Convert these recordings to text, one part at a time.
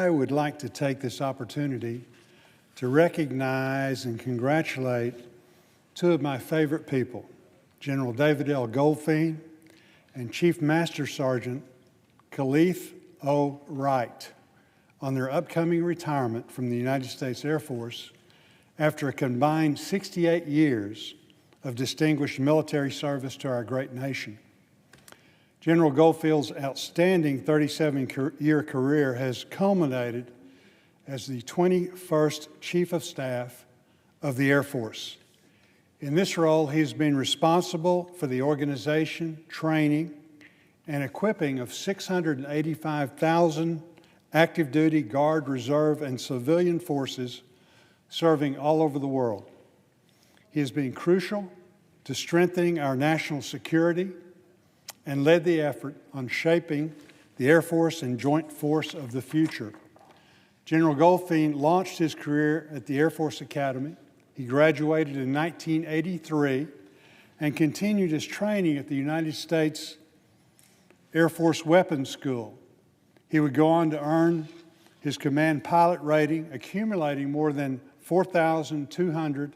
I would like to take this opportunity to recognize and congratulate two of my favorite people, General David L. Goldfein and Chief Master Sergeant Kaleth Wright, on their upcoming retirement from the United States Air Force after a combined 68 years of distinguished military service to our great nation. General Goldfeil's outstanding 37-year career has culminated as the 21st Chief of Staff of the Air Force. In this role, he has been responsible for the organization, training, and equipping of 685,000 active duty, Guard, Reserve, and civilian forces serving all over the world. He has been crucial to strengthening our national security and led the effort on shaping the Air Force and Joint Force of the future. General Goldfein launched his career at the Air Force Academy. He graduated in 1983 and continued his training at the United States Air Force Weapons School. He would go on to earn his command pilot rating, accumulating more than 4,200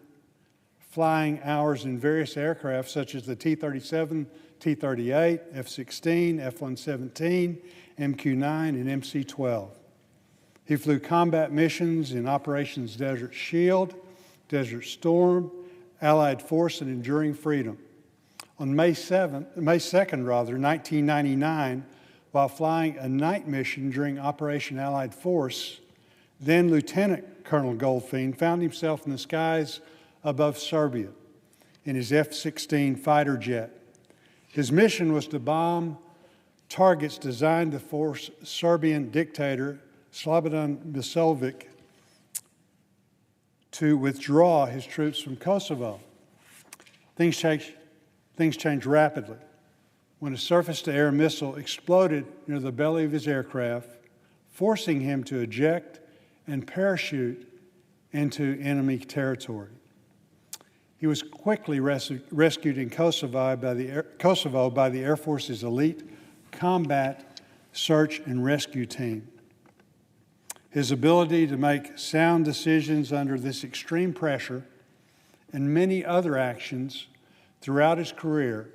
flying hours in various aircraft such as the T-37, T-38, F-16, F-117, MQ-9, and MC-12. He flew combat missions in Operations Desert Shield, Desert Storm, Allied Force, and Enduring Freedom. On May 2nd, 1999, while flying a night mission during Operation Allied Force, then Lieutenant Colonel Goldfein found himself in the skies above Serbia in his F-16 fighter jet. His mission was to bomb targets designed to force Serbian dictator Slobodan Milosevic to withdraw his troops from Kosovo. Things changed rapidly when a surface-to-air missile exploded near the belly of his aircraft, forcing him to eject and parachute into enemy territory. He was quickly rescued in Kosovo by the Air Force's elite combat search and rescue team. His ability to make sound decisions under this extreme pressure and many other actions throughout his career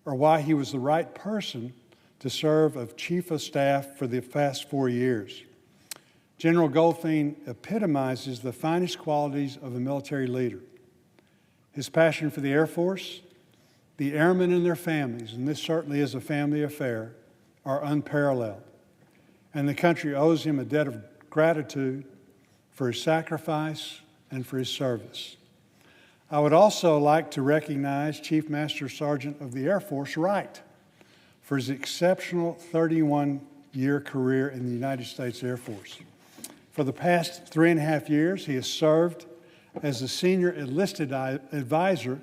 are why he was the right person to serve as Chief of Staff for the past 4 years. General Goldfein epitomizes the finest qualities of a military leader. His passion for the Air Force, the airmen and their families, and this certainly is a family affair, are unparalleled. And the country owes him a debt of gratitude for his sacrifice and for his service. I would also like to recognize Chief Master Sergeant of the Air Force Wright for his exceptional 31-year career in the United States Air Force. For the past 3.5 years, he has served as the Senior Enlisted Advisor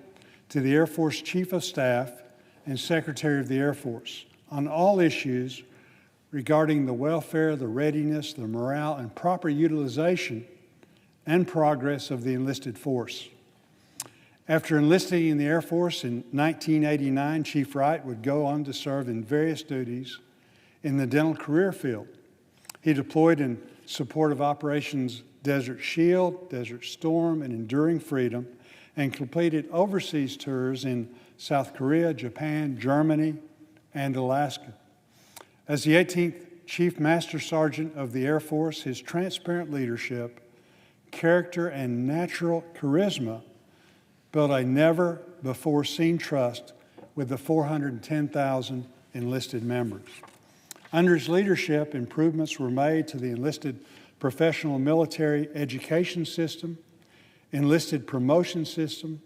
to the Air Force Chief of Staff and Secretary of the Air Force on all issues regarding the welfare, the readiness, the morale, and proper utilization and progress of the enlisted force. After enlisting in the Air Force in 1989, Chief Wright would go on to serve in various duties in the dental career field. He deployed in support of Operations Desert Shield, Desert Storm, and Enduring Freedom, and completed overseas tours in South Korea, Japan, Germany, and Alaska. As the 18th Chief Master Sergeant of the Air Force, his transparent leadership, character, and natural charisma built a never-before-seen trust with the 410,000 enlisted members. Under his leadership, improvements were made to the enlisted professional military education system, enlisted promotion system,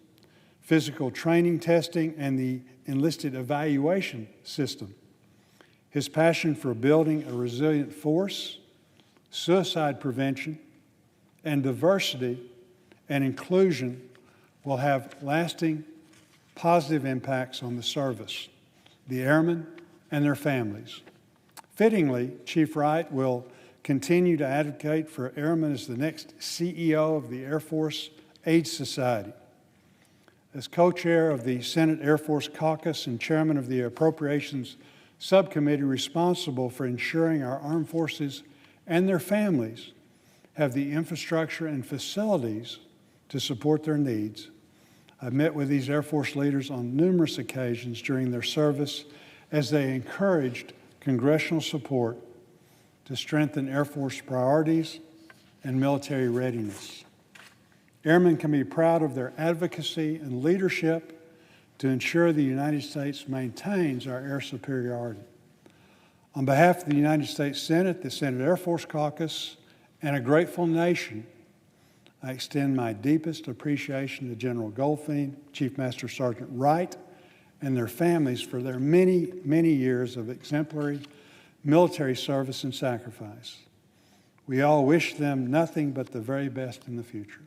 physical training testing, and the enlisted evaluation system. His passion for building a resilient force, suicide prevention, and diversity and inclusion will have lasting positive impacts on the service, the airmen, and their families. Fittingly, Chief Wright will continue to advocate for airmen as the next CEO of the Air Force Aid Society. As co-chair of the Senate Air Force Caucus and chairman of the Appropriations Subcommittee responsible for ensuring our armed forces and their families have the infrastructure and facilities to support their needs. I've met with these Air Force leaders on numerous occasions during their service as they encouraged congressional support to strengthen Air Force priorities and military readiness. Airmen can be proud of their advocacy and leadership to ensure the United States maintains our air superiority. On behalf of the United States Senate, the Senate Air Force Caucus, and a grateful nation, I extend my deepest appreciation to General Goldfein, Chief Master Sergeant Wright, and their families for their many, many years of exemplary military service and sacrifice. We all wish them nothing but the very best in the future.